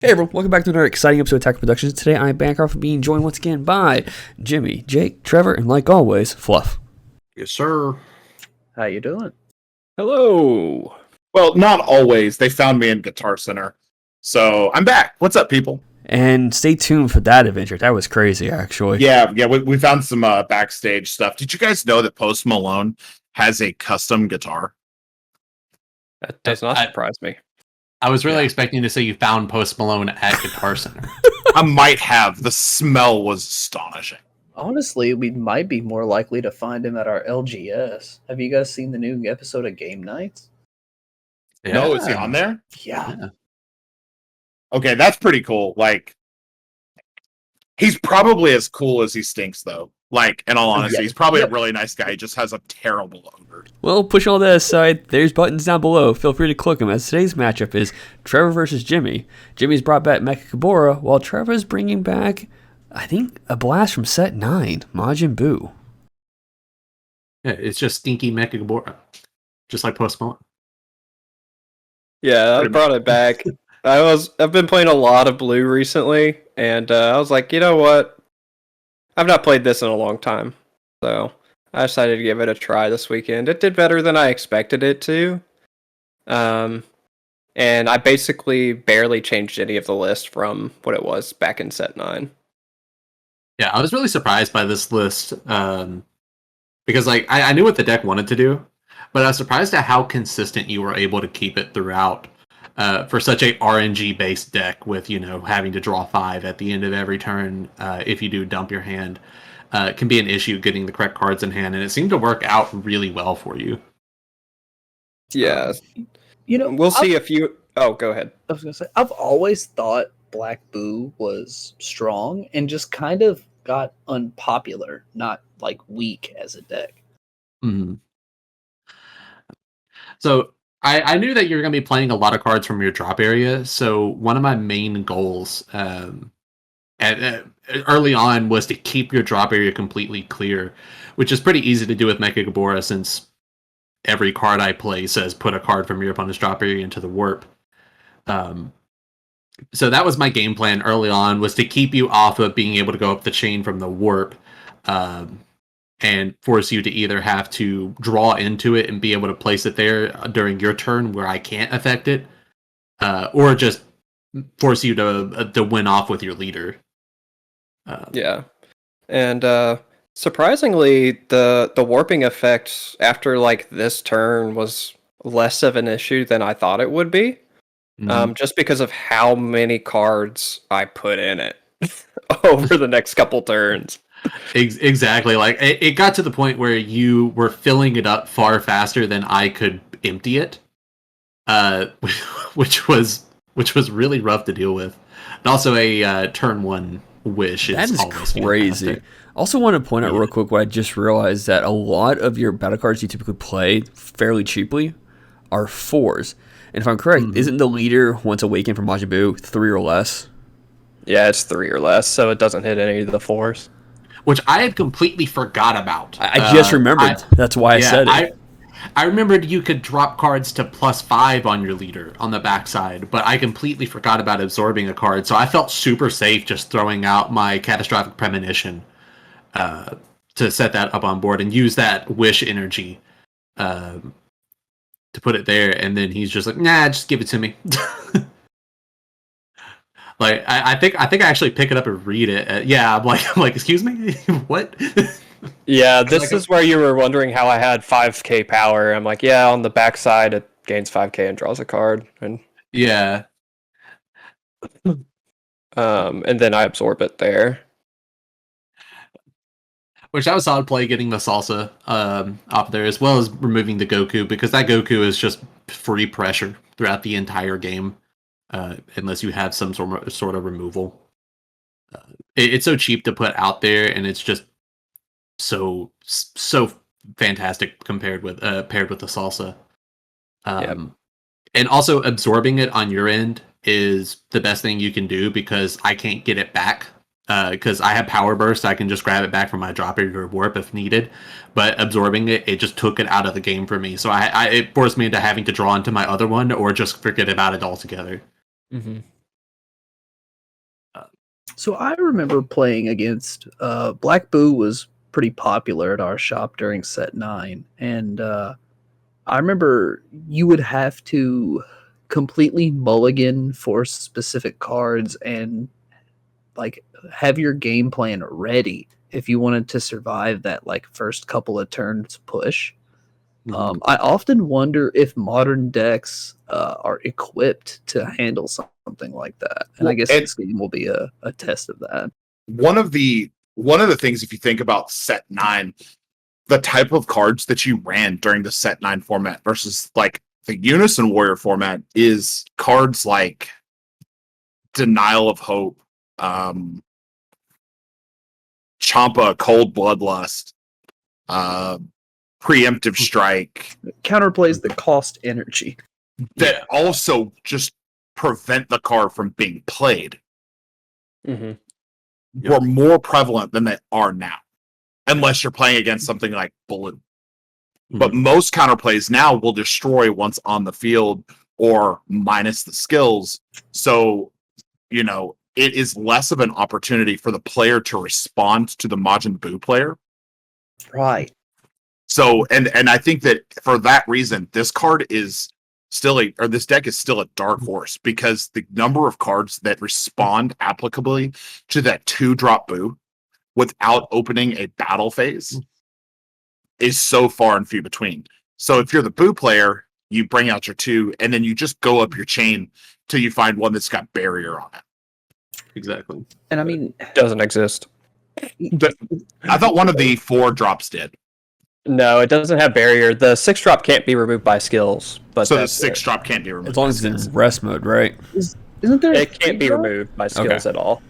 Hey everyone, welcome back to another exciting episode of Attack Productions. Today I'm back off being joined once again by Jimmy, Jake, Trevor, and like always, Fluff. Yes, sir. How you doing? Hello. Well, not always. They found me in Guitar Center. So I'm back. What's up, people? And stay tuned for that adventure. That was crazy, actually. Yeah, we found some backstage stuff. Did you guys know that Post Malone has a custom guitar? That does not surprise me. I was really expecting to say you found Post Malone at Guitar Center. I might have. The smell was astonishing. Honestly, we might be more likely to find him at our LGS. Have you guys seen the new episode of Game Nights? Yeah. No, is he on there? Yeah. Okay, that's pretty cool. Like, he's probably as cool as he stinks, though. Like, in all honesty, he's probably a really nice guy. He just has a terrible odor. Well, push all that aside, there's buttons down below. Feel free to click them, as today's matchup is Trevor versus Jimmy. Jimmy's brought back Mechikabura, while Trevor's bringing back, I think, a blast from set 9, Majin Buu. Yeah, it's just stinky Mechikabura, just like Post Malone. Yeah, I brought it back. I've been playing a lot of Blue recently, and I was like, you know what? I've not played this in a long time, so I decided to give it a try this weekend. It did better than I expected it to. And I basically barely changed any of the list from what it was back in set 9. Yeah, I was really surprised by this list because like I knew what the deck wanted to do, but I was surprised at how consistent you were able to keep it throughout for such a RNG based deck with having to draw 5 at the end of every turn if you do dump your hand. It can be an issue getting the correct cards in hand, and it seemed to work out really well for you. Yeah, we'll see if you. Oh, go ahead. I was gonna say, I've always thought Black Boo was strong and just kind of got unpopular, not like weak as a deck. Mm-hmm. So I knew that you're going to be playing a lot of cards from your drop area. So one of my main goals early on was to keep your drop area completely clear, which is pretty easy to do with Mechikabura since every card I play says put a card from your opponent's drop area into the warp. So that was my game plan early on, was to keep you off of being able to go up the chain from the warp and force you to either have to draw into it and be able to place it there during your turn where I can't affect it, or just force you to win off with your leader. Yeah, and surprisingly, the warping effect after like this turn was less of an issue than I thought it would be. Just because of how many cards I put in it over the next couple turns. Exactly. Like it got to the point where you were filling it up far faster than I could empty it, which was really rough to deal with. And also a turn 1 wish is That is always crazy. fantastic. Also want to point out real quick what I just realized, that a lot of your battle cards you typically play fairly cheaply are 4s. And if I'm correct, isn't the leader once awakened from Majin Buu 3 or less? Yeah, it's 3 or less, so it doesn't hit any of the 4s. Which I had completely forgot about. I just remembered. That's why I said it. I remembered you could drop cards to +5 on your leader on the backside, but I completely forgot about absorbing a card, so I felt super safe just throwing out my Catastrophic Premonition to set that up on board and use that wish energy to put it there, and then he's just like, nah, just give it to me. Like I think I actually pick it up and read it. Yeah, I'm like, excuse me, what? Yeah, this is where you were wondering how I had 5k power. I'm like, yeah, on the backside it gains 5k and draws a card, and Yeah. and then I absorb it there. Which that was solid play, getting the salsa off there, as well as removing the Goku, because that Goku is just free pressure throughout the entire game, unless you have some sort of removal. It's so cheap to put out there, and it's just so fantastic paired with the salsa. And also absorbing it on your end is the best thing you can do, because I can't get it back. Because I have Power Burst, I can just grab it back from my drop area or warp if needed. But absorbing it just took it out of the game for me. So it forced me into having to draw into my other one or just forget about it altogether. Mm-hmm. So I remember playing against Black Boo was pretty popular at our shop during set 9, and I remember you would have to completely mulligan for specific cards and like have your game plan ready if you wanted to survive that like first couple of turns push. I often wonder if modern decks are equipped to handle something like that, and I Well, guess and- this game will be a test of that. One of the things, if you think about set 9, the type of cards that you ran during the set 9 format versus like the Unison Warrior format is cards like Denial of Hope, Champa, Cold Bloodlust, Preemptive Strike, Counterplays that cost energy. that also just prevent the card from being played. Mm-hmm. Were more prevalent than they are now, unless you're playing against something like Blue. But most counterplays now will destroy once on the field or minus the skills. So, you know, it is less of an opportunity for the player to respond to the Majin Buu player. Right. So, and I think that for that reason, this card is still this deck is still a dark horse, because the number of cards that respond applicably to that 2-drop Buu without opening a battle phase is so far and few between. So if you're the Buu player, you bring out your 2, and then you just go up your chain till you find one that's got barrier on it. Exactly. And I mean, Doesn't exist. I thought one of the 4 drops did. No, it doesn't have barrier. The 6-drop can't be removed by skills, but So the that's 6-drop can't be removed. As long as it's in rest mode, right? isn't there? it can't be removed by skills at all.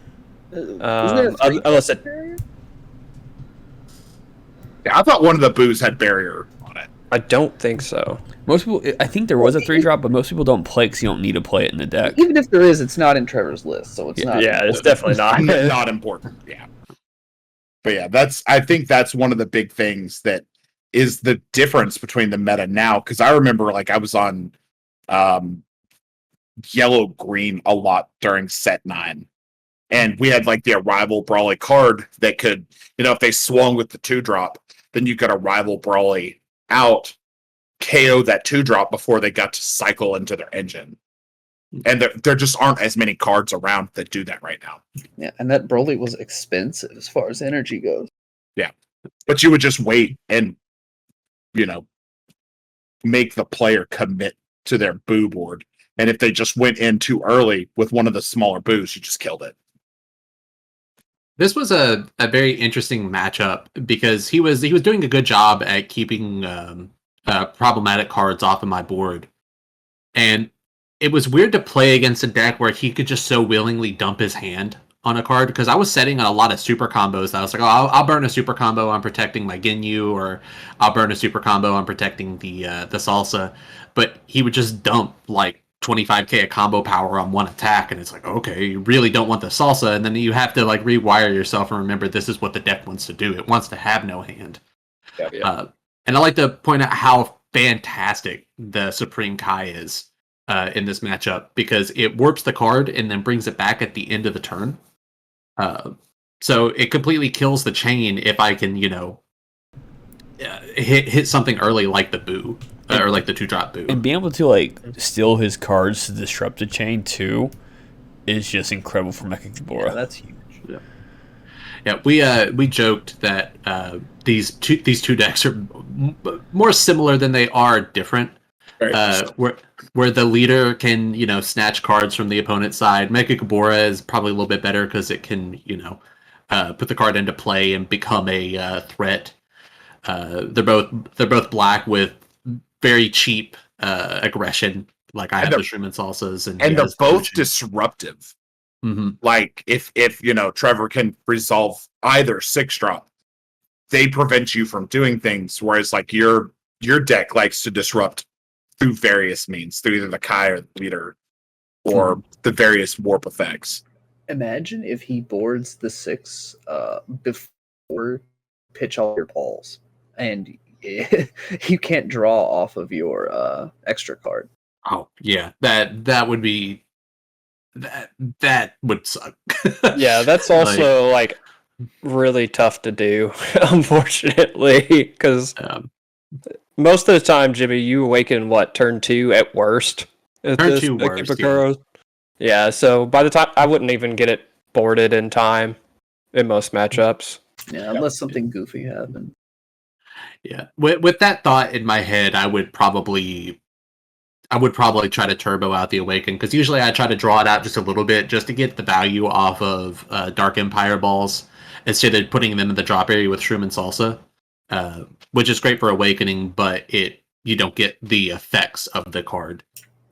Isn't there a Unless it, Yeah, I thought one of the Boos had barrier on it. I don't think so. Most people, I think there was a 3-drop, but most people don't play because you don't need to play it in the deck. Even if there is, it's not in Trevor's list, so it's not. Yeah, it's definitely not. Not important. Yeah. But yeah, I think that's one of the big things that is the difference between the meta now. Because I remember, like, I was on yellow green a lot during set 9, and we had like the Arrival Brawly card that could, you know, if they swung with the 2-drop, then you could Arrival Brawly out, KO that 2-drop before they got to cycle into their engine. And there just aren't as many cards around that do that right now. Yeah, and that Broly was expensive as far as energy goes. Yeah. But you would just wait and, you know, make the player commit to their Boo board. And if they just went in too early with one of the smaller Boos, you just killed it. This was a very interesting matchup because he was doing a good job at keeping problematic cards off of my board. And it was weird to play against a deck where he could just so willingly dump his hand on a card, because I was setting a lot of super combos. I was like, oh, I'll burn a super combo on protecting my Ginyu, or I'll burn a super combo on protecting the Salsa. But he would just dump like 25k of combo power on one attack, and it's like, okay, you really don't want the Salsa, and then you have to like rewire yourself and remember this is what the deck wants to do. It wants to have no hand. Yeah. And I like to point out how fantastic the Supreme Kai is in this matchup, because it warps the card and then brings it back at the end of the turn. So it completely kills the chain if I can, you know, hit something early like the Boo, or like the 2-drop Boo. And being able to like steal his cards to disrupt the chain too is just incredible for Mechikabura. Yeah, that's huge. Yeah, we joked that these two decks are more similar than they are different. Where the leader can, you know, snatch cards from the opponent's side. Mechikabura is probably a little bit better because it can, you know, put the card into play and become a threat. They're both black with very cheap aggression. Like I have the Shroom Salsas, and they're both disruptive. Mm-hmm. Like if you know, Trevor can resolve either 6-drop, they prevent you from doing things. Whereas like your deck likes to disrupt through various means, through either the Kai or the leader, or the various warp effects. Imagine if he boards the 6 before pitch all your balls, and you can't draw off of your extra card. Oh yeah, that would be that would suck. Yeah, that's Like, also like really tough to do, unfortunately, because um, most of the time, Jimmy, you awaken what, turn 2 at worst at turn this two worst. Yeah. Mechikabura? Yeah, so by the time I wouldn't even get it boarded in time in most matchups. Yeah, unless something goofy happened. Yeah. With that thought in my head, I would probably try to turbo out the Awaken, because usually I try to draw it out just a little bit just to get the value off of Dark Empire balls instead of putting them in the drop area with Shroom and Salsa, which is great for Awakening, but you don't get the effects of the card.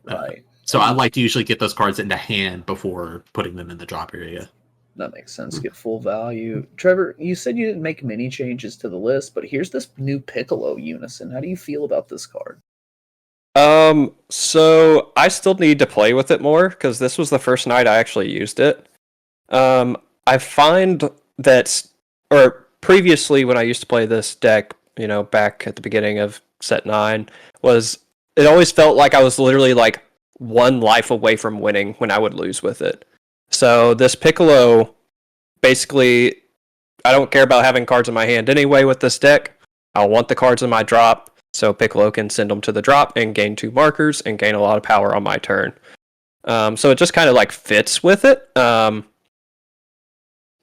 Right. So I like to usually get those cards into hand before putting them in the drop area. That makes sense. Get full value. Trevor, you said you didn't make many changes to the list, but here's this new Piccolo Unison. How do you feel about this card? So I still need to play with it more because this was the first night I actually used it. I find that, or previously when I used to play this deck, back at the beginning of set 9, it always felt like I was literally like one life away from winning when I would lose with it. So this Piccolo, basically, I don't care about having cards in my hand anyway with this deck. I want the cards in my drop, so Piccolo can send them to the drop and gain 2 markers and gain a lot of power on my turn. So it just kind of like fits with it. And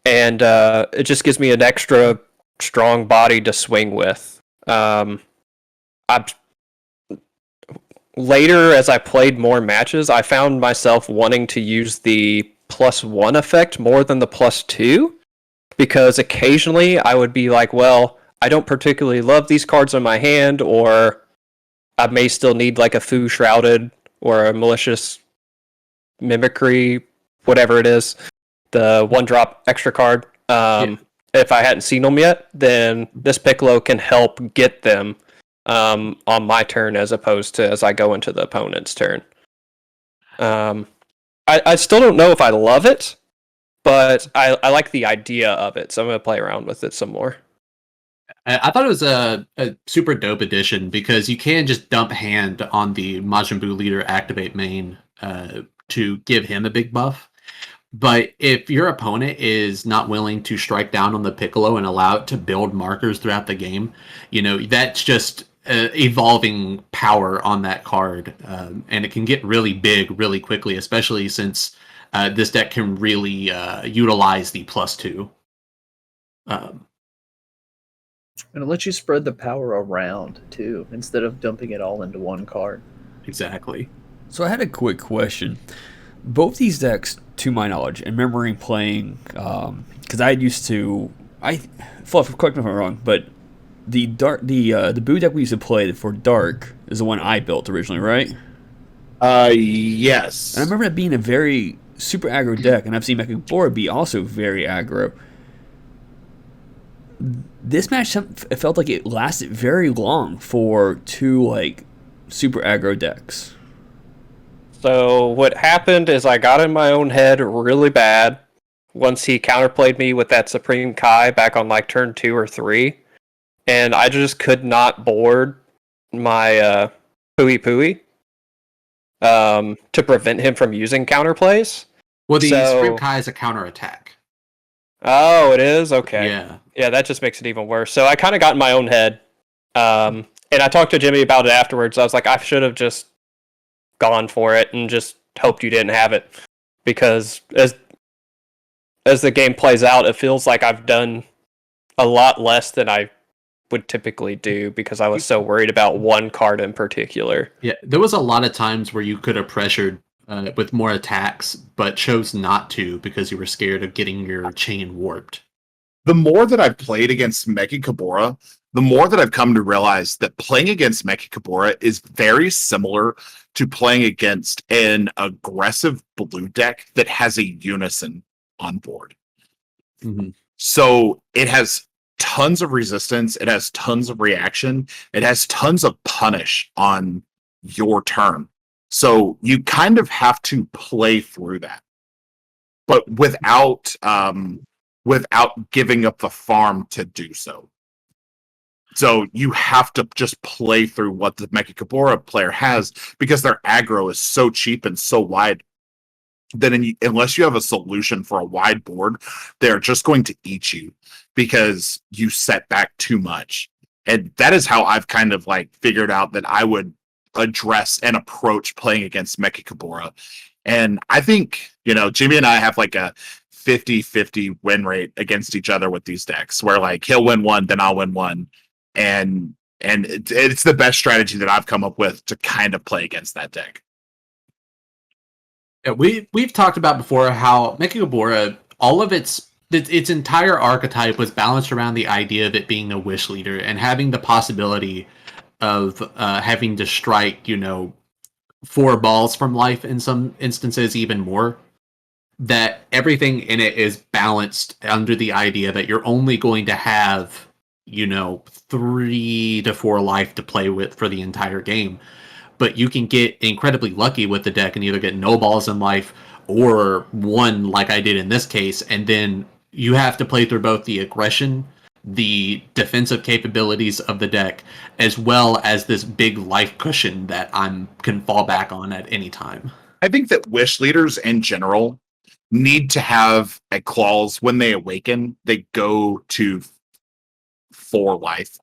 it just gives me an extra strong body to swing with. Later, as I played more matches, I found myself wanting to use the +1 effect more than the +2, because occasionally I would be like, well, I don't particularly love these cards in my hand, or I may still need like a Fu Shrouded or a Malicious Mimicry, whatever it is, the 1-drop extra card. If I hadn't seen them yet, then this Piccolo can help get them on my turn as opposed to as I go into the opponent's turn. I still don't know if I love it, but I like the idea of it, so I'm going to play around with it some more. I thought it was a super dope addition because you can just dump hand on the Majin Buu leader activate main to give him a big buff. But if your opponent is not willing to strike down on the Piccolo and allow it to build markers throughout the game, that's just evolving power on that card. And it can get really big really quickly, especially since this deck can really utilize the +2. And it lets you spread the power around, too, instead of dumping it all into one card. Exactly. So I had a quick question. Both these decks, to my knowledge, and remembering playing, because I used to, correct me if I'm wrong, but the Boo deck we used to play for Dark is the one I built originally, right? Yes. And I remember it being a very super aggro deck, and I've seen Mechikabura be also very aggro. This match, it felt like it lasted very long for 2 super aggro decks. So what happened is I got in my own head really bad once he counterplayed me with that Supreme Kai back on turn 2 or 3, and I just could not board my Pui Pui to prevent him from using counterplays. Well, the Supreme Kai is a counterattack. Oh, it is? Okay. Yeah, that just makes it even worse. So I kind of got in my own head, and I talked to Jimmy about it afterwards. I was like, I should have just gone for it and just hoped you didn't have it, because as the game plays out, it feels like I've done a lot less than I would typically do because I was so worried about one card in particular. Yeah, there was a lot of times where you could have pressured with more attacks, but chose not to because you were scared of getting your chain warped. The more that I've played against Mechikabura, the more that I've come to realize that playing against Mechikabura is very similar to playing against an aggressive blue deck that has a unison on board. Mm-hmm. So it has tons of resistance, it has tons of reaction, it has tons of punish on your turn. So you kind of have to play through that, but without giving up the farm to do so. So you have to just play through what the Mechikabura player has, because their aggro is so cheap and so wide. then unless you have a solution for a wide board, they're just going to eat you because you set back too much. And that is how I've kind of like figured out that I would address and approach playing against Mechikabura. And I think, Jimmy and I have like a 50-50 win rate against each other with these decks where like he'll win one, then I'll win one. And it's the best strategy that I've come up with to kind of play against that deck. Yeah, we've talked about before how Mechikabura, all of its entire archetype was balanced around the idea of it being a wish leader and having the possibility of having to strike, 4 balls from life in some instances, even more. That everything in it is balanced under the idea that you're only going to have, 3 to 4 life to play with for the entire game. But you can get incredibly lucky with the deck and either get no balls in life or 1 like I did in this case, and then you have to play through both the aggression, the defensive capabilities of the deck, as well as this big life cushion that I can fall back on at any time. I think that wish leaders in general need to have a clause when they awaken, they go to 4 life.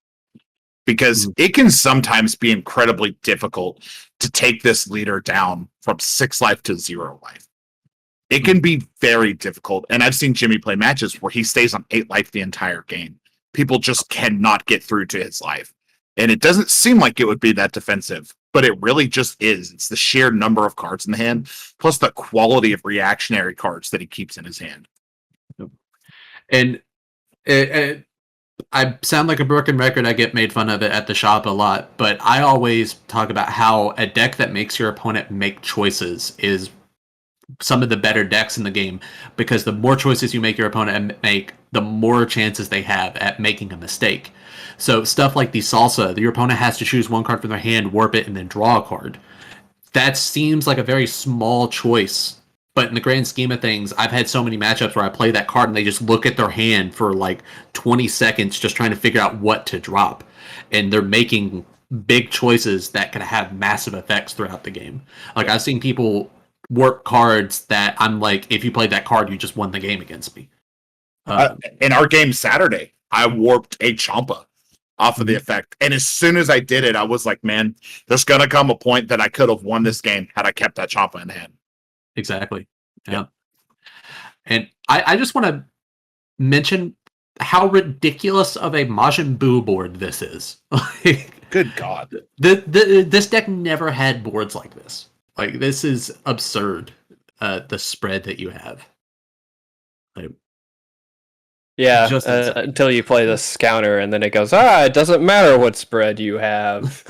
Because it can sometimes be incredibly difficult to take this leader down from 6 life to 0 life. It can be very difficult. And I've seen Jimmy play matches where he stays on 8 life the entire game. People just cannot get through to his life. And it doesn't seem like it would be that defensive, but it really just is. It's the sheer number of cards in the hand, plus the quality of reactionary cards that he keeps in his hand. And I sound like a broken record. I get made fun of it at the shop a lot, but I always talk about how a deck that makes your opponent make choices is some of the better decks in the game, because the more choices you make your opponent make, the more chances they have at making a mistake. So stuff like the salsa, your opponent has to choose 1 card from their hand, warp it, and then draw a card. That seems like a very small choice, but in the grand scheme of things, I've had so many matchups where I play that card and they just look at their hand for like 20 seconds just trying to figure out what to drop. And they're making big choices that can have massive effects throughout the game. Like, I've seen people warp cards that I'm like, if you played that card, you just won the game against me. In our game Saturday, I warped a Champa off of the effect. And as soon as I did it, I was like, man, there's going to come a point that I could have won this game had I kept that Champa in hand. Exactly. Yeah. And I just want to mention how ridiculous of a Majin Buu board this is. Good God. This deck never had boards like this. Like, this is absurd, the spread that you have. Like, yeah, until you play this counter, and then it goes, it doesn't matter what spread you have.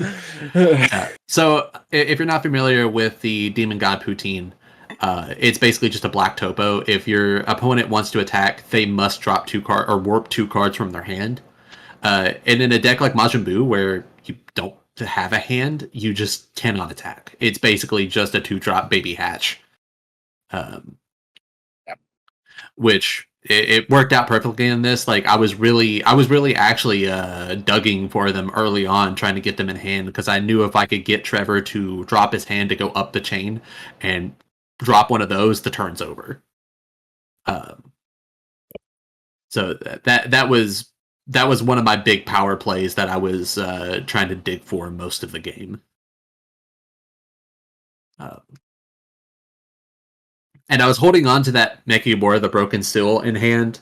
So, if you're not familiar with the Demon God Poutine, it's basically just a black topo. If your opponent wants to attack, they must drop 2 cards or warp 2 cards from their hand. And in a deck like Majin Buu, where you don't have a hand, you just cannot attack. It's basically just a 2-drop baby hatch. Which it worked out perfectly in this. Like, I was really actually dugging for them early on, trying to get them in hand, because I knew if I could get Trevor to drop his hand to go up the chain and drop one of those, the turn's over. So that was one of my big power plays that I was trying to dig for most of the game. And I was holding on to that Mechikabura, the Broken Steel, in hand,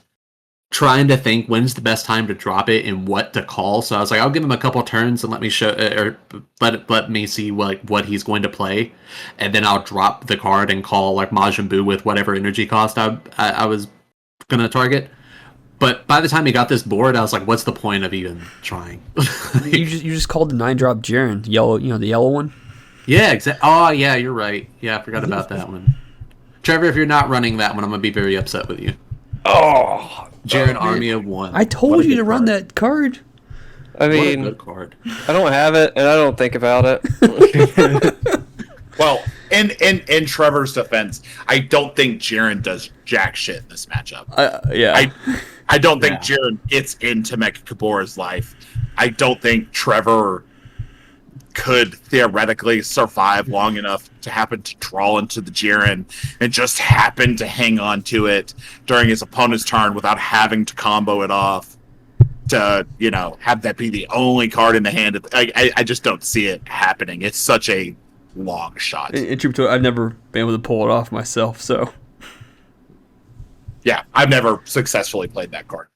trying to think when's the best time to drop it and what to call. So I was like, I'll give him a couple turns and let me show, or let me see what he's going to play, and then I'll drop the card and call like Majin Buu with whatever energy cost I was gonna target. But by the time he got this board, I was like, what's the point of even trying? you just called the 9-drop Jiren, yellow, the yellow one. Yeah, exactly. Oh yeah, you're right. Yeah, I forgot about that one. Trevor, if you're not running that one, I'm gonna be very upset with you. Oh, Jiren Army of One. I told you to run that card. I mean, what a good card. I don't have it, and I don't think about it. Well, in Trevor's defense, I don't think Jiren does jack shit in this matchup. Yeah. I don't think Jiren gets into Mechikabura's life. I don't think Trevor could theoretically survive long enough to happen to draw into the Jiren and just happen to hang on to it during his opponent's turn without having to combo it off to, have that be the only card in the hand. I just don't see it happening. It's such a long shot. In truth to it, I've never been able to pull it off myself, so. Yeah, I've never successfully played that card.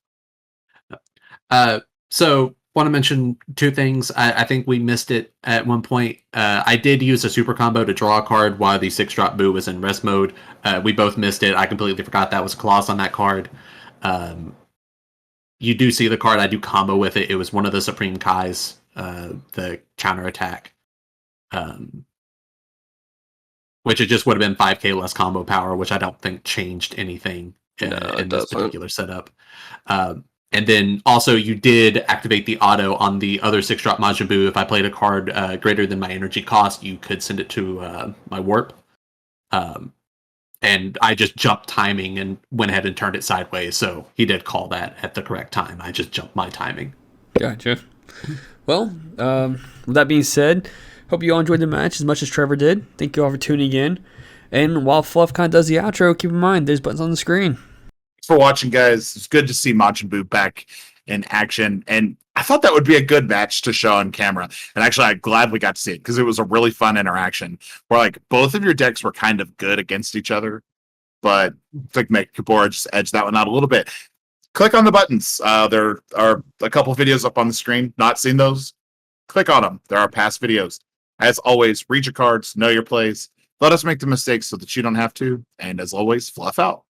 So want to mention two things. I think we missed it at one point. I did use a super combo to draw a card while the 6-drop Boo was in rest mode. We both missed it. I completely forgot that was a clause on that card. You do see the card. I do combo with it. It was one of the Supreme Kais, the counter attack. Which it just would have been 5k less combo power, which I don't think changed anything in this particular setup. And then also you did activate the auto on the other 6-drop Majin Buu. If I played a card greater than my energy cost, you could send it to my warp. And I just jumped timing and went ahead and turned it sideways. So he did call that at the correct time. I just jumped my timing. Gotcha. Well, with that being said, hope you all enjoyed the match as much as Trevor did. Thank you all for tuning in. And while Fluff kind of does the outro, keep in mind there's buttons on the screen. Thanks for watching, guys. It's good to see Majin Buu back in action. And I thought that would be a good match to show on camera. And actually, I'm glad we got to see it because it was a really fun interaction where like both of your decks were kind of good against each other. But I think Mechikabura just edged that one out a little bit. Click on the buttons. There are a couple of videos up on the screen. Not seen those? Click on them. There are past videos. As always, read your cards, know your plays. Let us make the mistakes so that you don't have to. And as always, fluff out.